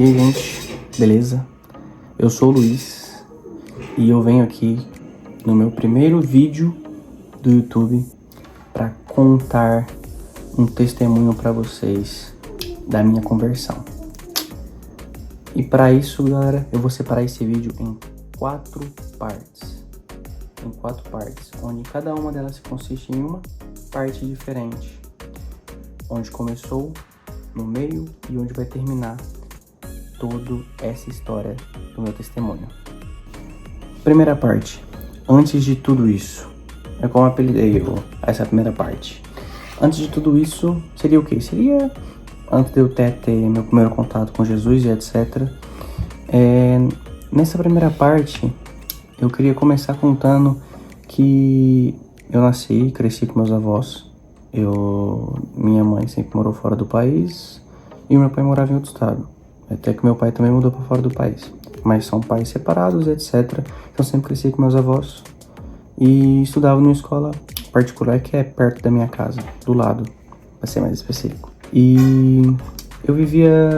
E aí, gente, beleza? Eu sou o Luiz e eu venho aqui no meu primeiro vídeo do YouTube para contar um testemunho para vocês da minha conversão. E para isso, galera, eu vou separar esse vídeo em quatro partes, onde cada uma delas consiste em uma parte diferente, onde começou, no meio e onde vai terminar toda essa história do meu testemunho. Primeira parte. Antes de tudo isso, é como apelidei essa primeira parte. Antes de tudo isso, seria o quê? Seria antes de eu ter meu primeiro contato com Jesus e etc. Nessa primeira parte, eu queria começar contando que eu nasci e cresci com meus avós. Minha mãe sempre morou fora do país e meu pai morava em outro estado. Até que meu pai também mudou para fora do país. Mas são pais separados, etc. Então sempre cresci com meus avós e estudava numa escola particular que é perto da minha casa, do lado, para ser mais específico. E eu vivia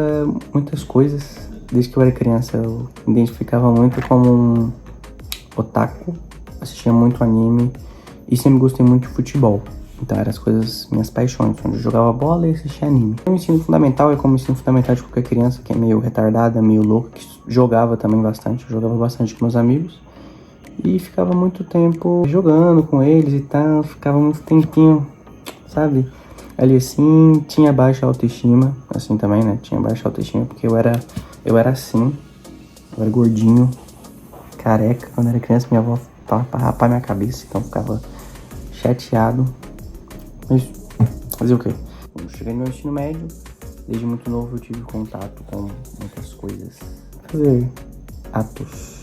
muitas coisas. Desde que eu era criança, eu me identificava muito como um otaku, assistia muito anime e sempre gostei muito de futebol. Então eram as coisas, minhas paixões, onde eu jogava bola e assistia anime. O ensino fundamental é como o ensino fundamental de qualquer criança que é meio retardada, meio louca, que jogava também bastante. Eu jogava bastante com meus amigos e ficava muito tempo jogando com eles e tal. Ficava muito tempinho, sabe? Ali assim, tinha baixa autoestima, assim também, né? Tinha baixa autoestima porque eu era assim, eu era gordinho, careca. Quando eu era criança, minha avó tava pra rapar minha cabeça, então eu ficava chateado. Mas fazer o quê? Quando eu cheguei no meu ensino médio, desde muito novo eu tive contato com muitas coisas. Fazer atos.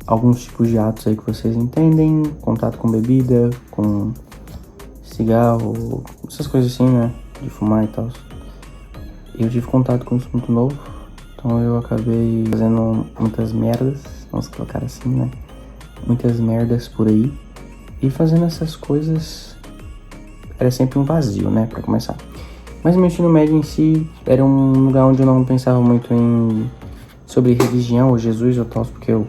Alguns tipos de atos aí que vocês entendem. Contato com bebida, com cigarro, essas coisas assim, né? De fumar e tal. Eu tive contato com isso muito novo. Então eu acabei fazendo muitas merdas, vamos colocar assim, né? Muitas merdas por aí. E fazendo essas coisas era sempre um vazio, né, pra começar. Mas meu ensino médio em si era um lugar onde eu não pensava muito sobre religião ou Jesus ou tal, porque eu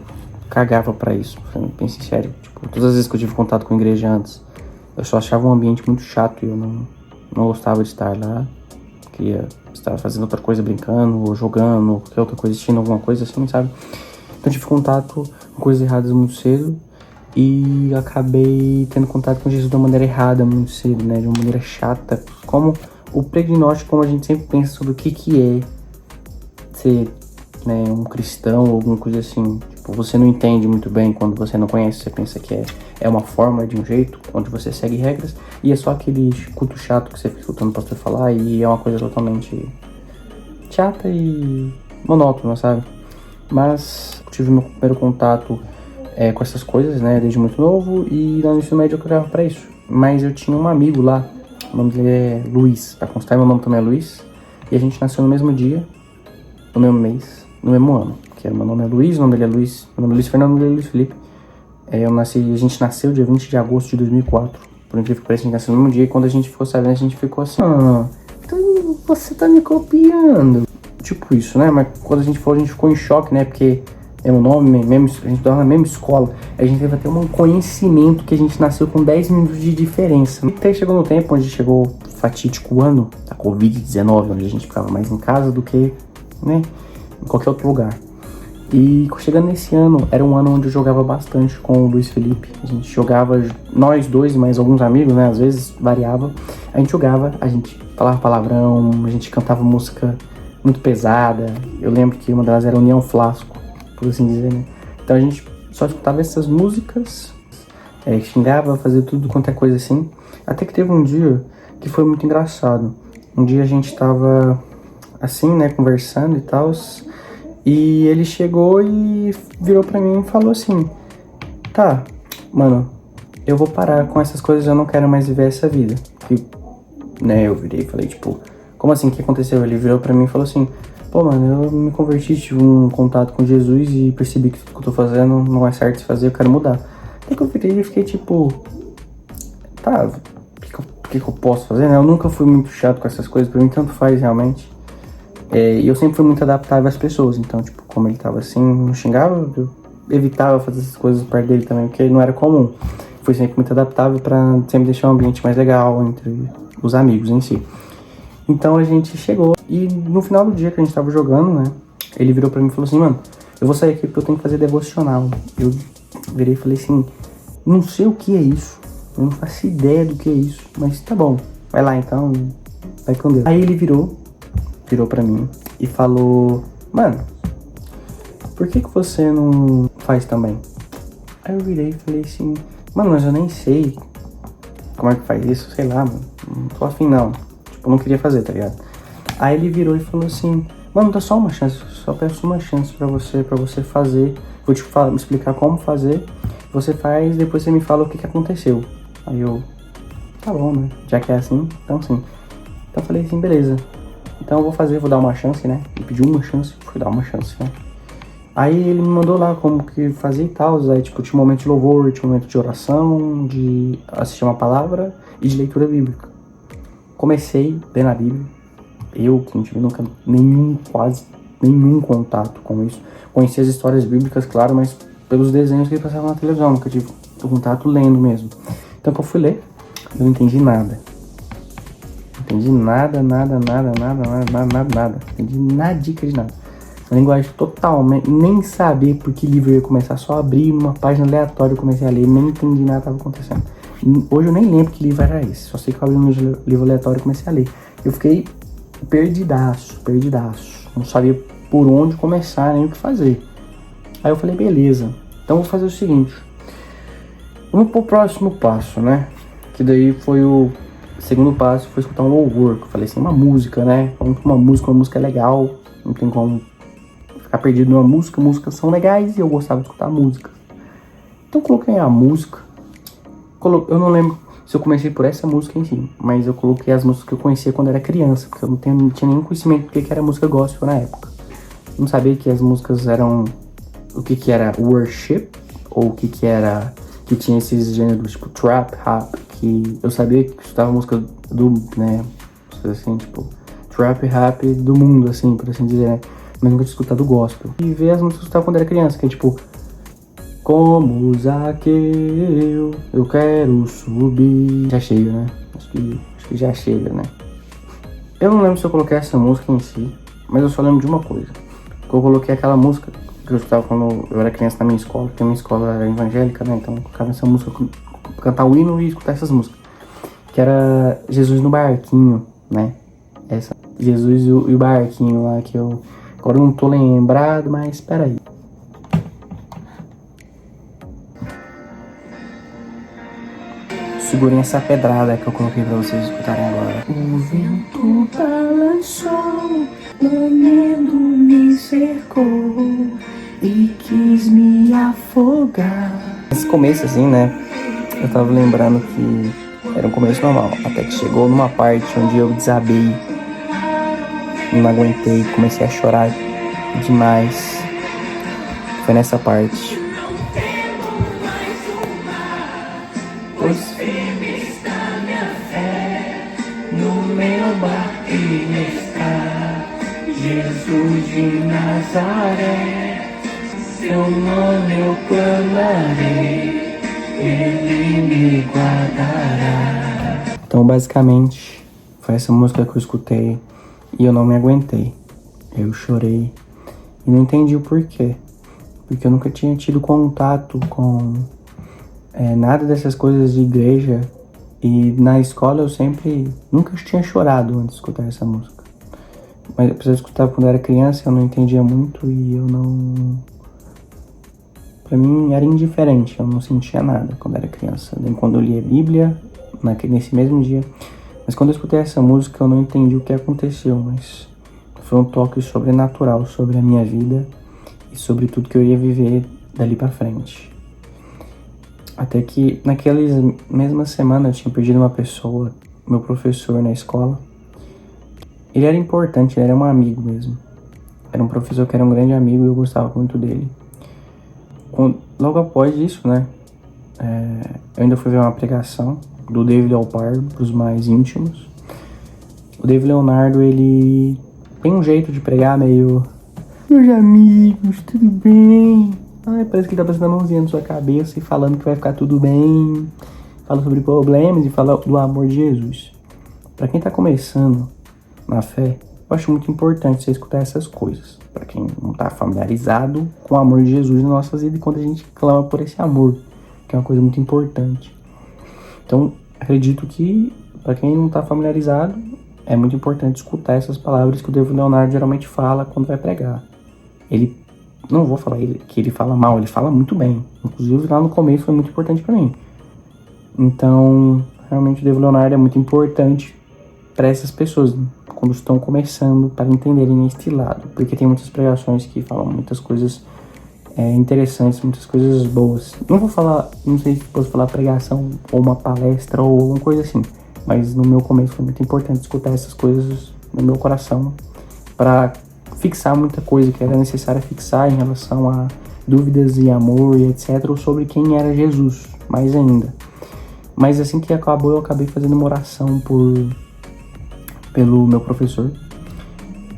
cagava pra isso, sendo bem sincero. Tipo, todas as vezes que eu tive contato com igreja antes, eu só achava um ambiente muito chato e eu não gostava de estar lá. Queria estar fazendo outra coisa, brincando, ou jogando, ou qualquer outra coisa, assistindo alguma coisa assim, sabe? Então eu tive contato com coisas erradas muito cedo. E acabei tendo contato com Jesus de uma maneira errada muito cedo, né? De uma maneira chata. Como o pregnóstico, como a gente sempre pensa sobre o que é ser, né, um cristão ou alguma coisa assim. Tipo, você não entende muito bem quando você não conhece. Você pensa que é uma forma de um jeito, onde você segue regras. E é só aquele culto chato que você fica escutando o pastor falar. E é uma coisa totalmente chata e monótona, sabe? Mas eu tive meu primeiro contato com essas coisas, né, desde muito novo, e lá no ensino médio eu cagava pra isso. Mas eu tinha um amigo lá, o nome dele é Luiz, pra constar, meu nome também é Luiz, e a gente nasceu no mesmo dia, no mesmo mês, no mesmo ano, que meu nome é Luiz, o nome dele é Luiz, meu nome é Luiz Fernando, o nome dele é Luiz Felipe. A gente nasceu dia 20 de agosto de 2004, por incrível que pareça, a gente nasceu no mesmo dia, e quando a gente ficou sabendo, a gente ficou assim, então você tá me copiando. Tipo isso, né, mas quando a gente ficou em choque, né, porque mesmo nome, a gente estudava na mesma escola, a gente teve até um conhecimento que a gente nasceu com 10 minutos de diferença. E até chegou no tempo onde chegou o fatídico ano da Covid-19, onde a gente ficava mais em casa do que, né, em qualquer outro lugar. E chegando nesse ano, era um ano onde eu jogava bastante com o Luiz Felipe. A gente jogava, nós dois e mais alguns amigos, né, às vezes variava. A gente jogava, a gente falava palavrão, a gente cantava música muito pesada. Eu lembro que uma delas era União Flasco, por assim dizer, né? Então a gente só escutava essas músicas, xingava, fazia tudo quanto é coisa assim. Até que teve um dia que foi muito engraçado. Um dia a gente tava assim, né, conversando e tal, e ele chegou e virou pra mim e falou assim: tá, mano, eu vou parar com essas coisas, eu não quero mais viver essa vida. E, né, eu virei e falei, tipo, como assim, o que aconteceu? Ele virou pra mim e falou assim: pô, mano, eu me converti, tive um contato com Jesus e percebi que tudo que eu tô fazendo não é certo de fazer, eu quero mudar. Até que eu virei e fiquei tipo, tá, o que eu posso fazer, né? Eu nunca fui muito chato com essas coisas, pra mim tanto faz realmente. E eu sempre fui muito adaptável às pessoas, então, tipo, como ele tava assim, não xingava, eu evitava fazer essas coisas perto dele também, porque não era comum. Fui sempre muito adaptável pra sempre deixar o ambiente mais legal entre os amigos em si. Então a gente chegou e no final do dia que a gente tava jogando, né, ele virou pra mim e falou assim, mano, eu vou sair aqui porque eu tenho que fazer devocional. Eu virei e falei assim, não sei o que é isso, eu não faço ideia do que é isso, mas tá bom, vai lá então, vai com Deus. Aí ele virou pra mim e falou, mano, por que você não faz também? Aí eu virei e falei assim, mano, mas eu nem sei como é que faz isso, sei lá, mano, não tô afim não. Tipo, eu não queria fazer, tá ligado? Aí ele virou e falou assim, mano, dá só uma chance, só peço uma chance pra você fazer. Vou te explicar como fazer, você faz, depois você me fala o que aconteceu. Aí eu, tá bom, né? Já que é assim, então sim. Então eu falei assim, beleza. Então eu vou fazer, vou dar uma chance, né? Ele pediu uma chance, fui dar uma chance, né? Aí ele me mandou lá como que fazia e tal, aí tipo, tinha um momento de louvor, tinha um momento de oração, de assistir uma palavra e de leitura bíblica. Comecei lendo a Bíblia, eu que não tive nunca quase nenhum contato com isso. Conheci as histórias bíblicas, claro, mas pelos desenhos que passavam na televisão, nunca tive contato lendo mesmo. Então que eu fui ler, eu não entendi nada. Não entendi nada. Não entendi nada de nada. A linguagem totalmente, nem saber por que livro eu ia começar, só abri uma página aleatória e comecei a ler, nem entendi nada que estava acontecendo. Hoje eu nem lembro que livro era esse, só sei que eu abri um livro aleatório e comecei a ler. Eu fiquei perdidaço, não sabia por onde começar, nem o que fazer. Aí eu falei, beleza, então eu vou fazer o seguinte, vamos pro próximo passo, né? Que daí foi o segundo passo, foi escutar um louvor, que eu falei assim, uma música, né? Uma música é legal, não tem como ficar perdido numa música, músicas são legais e eu gostava de escutar música. Então eu coloquei a música, eu não lembro se eu comecei por essa música em si, mas eu coloquei as músicas que eu conhecia quando era criança, porque eu não tinha nenhum conhecimento do que era música gospel na época. Não sabia que as músicas eram, o que era worship, ou o que era, que tinha esses gêneros tipo trap, rap, que eu sabia que escutava música do, né, assim, tipo, trap, rap do mundo, assim, por assim dizer, né? Mas nunca tinha escutado gospel. E ver as músicas que eu escutava quando era criança, que é tipo, como Zaqueu, eu quero subir. Já chega, né? Acho que já chega, né? Eu não lembro se eu coloquei essa música em si, mas eu só lembro de uma coisa. Que eu coloquei aquela música que eu escutava quando eu era criança na minha escola, porque a minha escola era evangélica, né? Então eu colocava essa música, cantar o hino e escutar essas músicas. Que era Jesus no Barquinho, né? Essa, Jesus e o Barquinho lá, que eu agora não tô lembrado, mas peraí. Segurem essa pedrada que eu coloquei pra vocês escutarem agora. O vento balançou, lamento me cercou e quis me afogar. Esse começo assim, né? Eu tava lembrando que era um começo normal, até que chegou numa parte onde eu desabei, não aguentei, comecei a chorar demais. Foi nessa parte. Os firmes da minha fé, no meu barquinho está Jesus de Nazaré. Seu nome eu clamarei, Ele me guardará. Então, basicamente, foi essa música que eu escutei e eu não me aguentei. Eu chorei e não entendi o porquê. Porque eu nunca tinha tido contato com nada dessas coisas de igreja. E na escola eu nunca tinha chorado antes de escutar essa música. Mas eu precisava escutar quando eu era criança, eu não entendia muito e eu não... Pra mim era indiferente, eu não sentia nada quando era criança. Nem quando eu lia a Bíblia, nesse mesmo dia. Mas quando eu escutei essa música eu não entendi o que aconteceu, mas foi um toque sobrenatural sobre a minha vida e sobre tudo que eu ia viver dali pra frente. Até que naquela mesma semana eu tinha perdido uma pessoa, meu professor na escola. Ele era importante, ele era um amigo mesmo. Era um professor que era um grande amigo e eu gostava muito dele. Logo após isso, né, eu ainda fui ver uma pregação do David Alpardo, para os mais íntimos. O David Leonardo, ele tem um jeito de pregar meio... Meus amigos, tudo bem? Ai, parece que ele tá passando a mãozinha na sua cabeça e falando que vai ficar tudo bem. Fala sobre problemas e fala do amor de Jesus. Pra quem tá começando na fé, eu acho muito importante você escutar essas coisas. Pra quem não tá familiarizado com o amor de Jesus nas nossas vidas e quando a gente clama por esse amor, que é uma coisa muito importante. Então, acredito que, pra quem não tá familiarizado, é muito importante escutar essas palavras que o David Leonardo geralmente fala quando vai pregar. Ele, não vou falar que ele fala mal, ele fala muito bem. Inclusive, lá no começo foi muito importante pra mim. Então, realmente o David Leonardo é muito importante para essas pessoas, quando estão começando, para entenderem este lado. Porque tem muitas pregações que falam muitas coisas interessantes, muitas coisas boas. Não vou falar, não sei se posso falar pregação ou uma palestra ou alguma coisa assim. Mas no meu começo foi muito importante escutar essas coisas no meu coração para fixar muita coisa que era necessário fixar em relação a dúvidas e amor e etc. Ou sobre quem era Jesus, mais ainda. Mas assim que acabou, eu acabei fazendo uma oração pelo meu professor.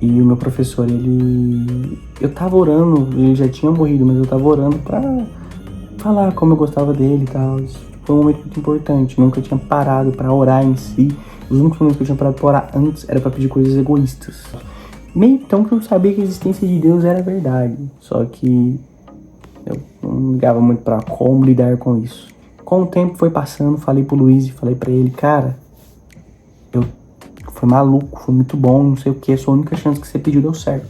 E o meu professor, eu tava orando, ele já tinha morrido, mas eu tava orando pra falar como eu gostava dele e tal. Isso foi um momento muito importante, nunca tinha parado pra orar em si. Os únicos momentos que eu tinha parado pra orar antes era pra pedir coisas egoístas. Meio então que eu sabia que a existência de Deus era verdade, só que eu não ligava muito pra como lidar com isso. Com o tempo foi passando, falei pro Luiz e falei pra ele, cara, foi maluco, foi muito bom, não sei o que, a sua única chance que você pediu deu certo.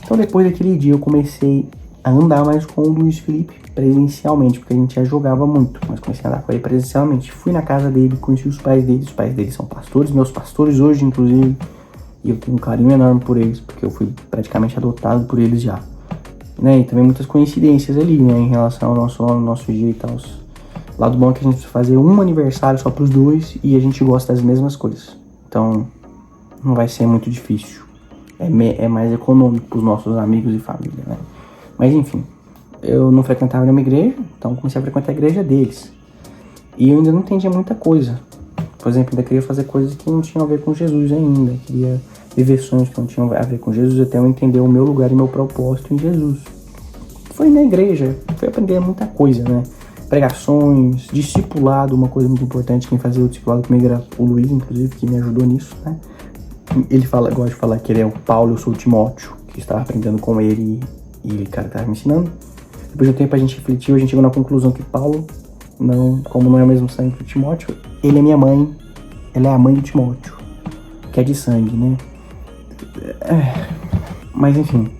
Então depois daquele dia eu comecei a andar mais com o Luiz Felipe presencialmente, porque a gente já jogava muito, mas comecei a andar com ele presencialmente. Fui na casa dele, conheci os pais dele são pastores, meus pastores hoje inclusive, e eu tenho um carinho enorme por eles, porque eu fui praticamente adotado por eles já. Né? E também muitas coincidências ali, né, em relação ao nosso dia e tal. Lado bom é que a gente precisa fazer um aniversário só pros dois e a gente gosta das mesmas coisas. Então, não vai ser muito difícil. É mais econômico pros nossos amigos e família, né? Mas enfim, eu não frequentava nenhuma igreja, então comecei a frequentar a igreja deles. E eu ainda não entendia muita coisa. Por exemplo, ainda queria fazer coisas que não tinham a ver com Jesus ainda. Queria viver sonhos que não tinham a ver com Jesus, até eu entender o meu lugar e meu propósito em Jesus. Foi na igreja, fui aprender muita coisa, né? Pregações, discipulado, uma coisa muito importante. Quem fazia o discipulado comigo era o Luiz, inclusive, que me ajudou nisso, né? Ele gosta de falar que ele é o Paulo, eu sou o Timóteo, que estava aprendendo com ele e ele, cara, estava me ensinando. Depois de um tempo a gente refletiu, a gente chegou na conclusão que Paulo, como não é o mesmo sangue que o Timóteo, ele é minha mãe, ela é a mãe do Timóteo, que é de sangue, né? Mas enfim,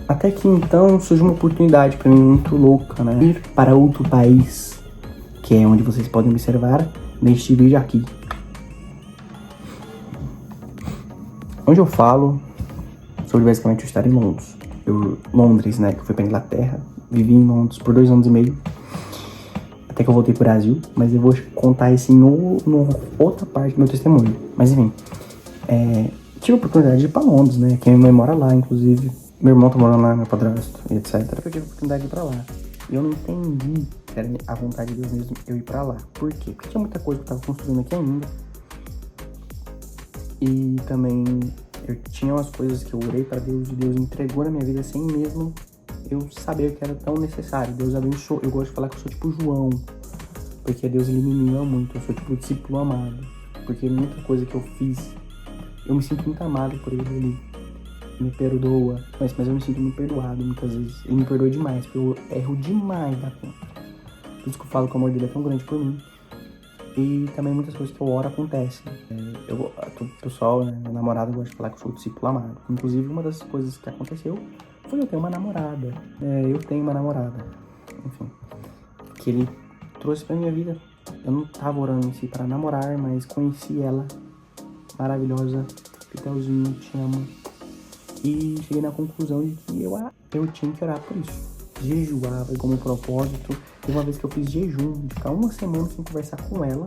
até que então surgiu uma oportunidade pra mim muito louca, né? Ir para outro país, que é onde vocês podem observar neste vídeo aqui. Onde eu falo sobre basicamente eu estar em Londres, né? Que eu fui pra Inglaterra, vivi em Londres por 2 anos e meio, até que eu voltei pro Brasil, mas eu vou contar isso em outra parte do meu testemunho. Mas enfim, tive a oportunidade de ir pra Londres, né? Quem minha mãe mora lá, inclusive. Meu irmão tá morando lá, meu padrasto, e etc. Eu tive a oportunidade de ir pra lá. E eu não entendi que era a vontade de Deus mesmo eu ir pra lá. Por quê? Porque tinha muita coisa que eu tava construindo aqui ainda. E também eu tinha umas coisas que eu orei pra Deus e Deus entregou na minha vida sem mesmo eu saber que era tão necessário. Deus abençoou. Eu gosto de falar que eu sou tipo João, porque Deus ele me ama muito. Eu sou tipo o discípulo amado, porque muita coisa que eu fiz, eu me sinto muito amado por ele me perdoa, mas eu me sinto muito perdoado muitas vezes. Ele me perdoa demais, porque eu erro demais da conta. Por isso que eu falo que o amor dele é tão grande por mim. E também muitas coisas que eu oro acontecem. O pessoal, né, minha namorada gosta de falar que eu sou o discípulo amado. Inclusive, uma das coisas que aconteceu foi eu ter uma namorada. Eu tenho uma namorada. Enfim, que ele trouxe pra minha vida. Eu não tava orando em si pra namorar, mas conheci ela. Maravilhosa. Pitelzinho, te amo. E cheguei na conclusão de que eu tinha que orar por isso. Jejuar foi como propósito. Teve uma vez que eu fiz jejum, de ficar uma semana sem conversar com ela.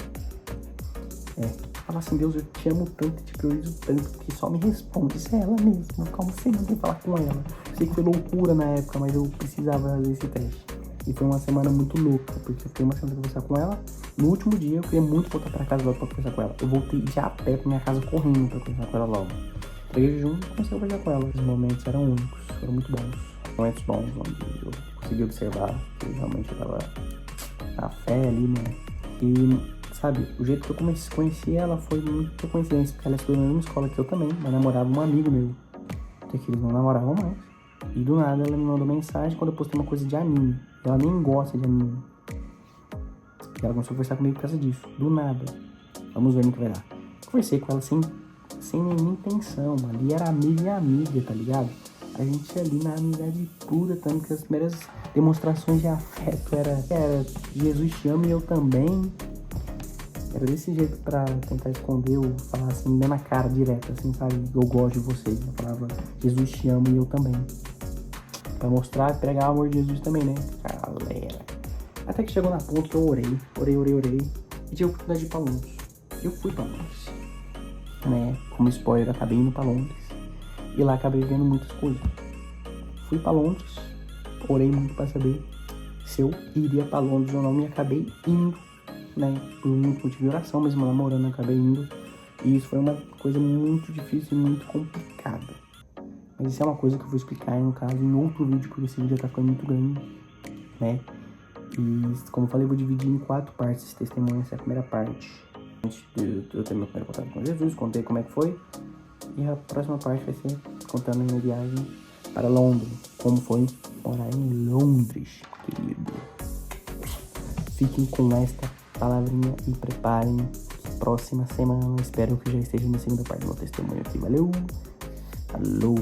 Falar assim, Deus, eu te amo tanto, te priorizo tanto, que só me responde, isso é ela mesmo. Vou ficar uma semana sem falar com ela. Sei que foi loucura na época, mas eu precisava fazer esse teste. E foi uma semana muito louca, porque eu fiquei uma semana sem conversar com ela. No último dia, eu queria muito voltar pra casa logo pra conversar com ela. Eu voltei já a pé pra minha casa correndo pra conversar com ela logo. entreguei o jejum e comecei a conversar com ela. Os momentos eram únicos, foram muito bons. Momentos bons, onde eu consegui observar que realmente eu tava na fé ali, né? E, sabe, o jeito que eu conheci ela foi muito coincidência, porque ela estudou na mesma escola que eu também, mas namorava um amigo meu. Até que eles não namoravam mais. E do nada ela me mandou mensagem quando eu postei uma coisa de anime. Ela nem gosta de anime. E ela começou a conversar comigo por causa disso. Do nada. Vamos ver no que vai dar. Conversei com ela sem nenhuma intenção. Ali era amigo e amiga, tá ligado? A gente ali na amizade pura, tanto que as primeiras demonstrações de afeto era Jesus te ama e eu também. Era desse jeito pra tentar esconder, eu falar assim, bem na cara, direto, assim, sabe? Eu gosto de você. Eu falava, Jesus te ama e eu também. Pra mostrar, pregar o amor de Jesus também, né? Galera. Até que chegou na ponta que eu orei. E tive a oportunidade de ir pra Londres. Eu fui pra Londres. Né? Como spoiler, acabei indo pra Londres. E lá acabei vendo muitas coisas. Fui pra Londres. Orei muito pra saber se eu iria pra Londres ou não. E acabei indo, né? Por um motivo de oração, mesmo namorando, eu acabei indo. E isso foi uma coisa muito difícil e muito complicada. Mas isso é uma coisa que eu vou explicar, no caso, em outro vídeo, porque esse vídeo já tá ficando muito grande, né? E, como eu falei, eu vou dividir em 4 partes esse testemunho. Essa é a primeira parte. Antes de eu ter meu primeiro contato com Jesus, contei como é que foi. E a próxima parte vai ser contando a minha viagem para Londres. Como foi morar em Londres, querido. Fiquem com esta palavrinha e preparem. Próxima semana, espero que já esteja na segunda parte do meu testemunho aqui. Valeu! Falou!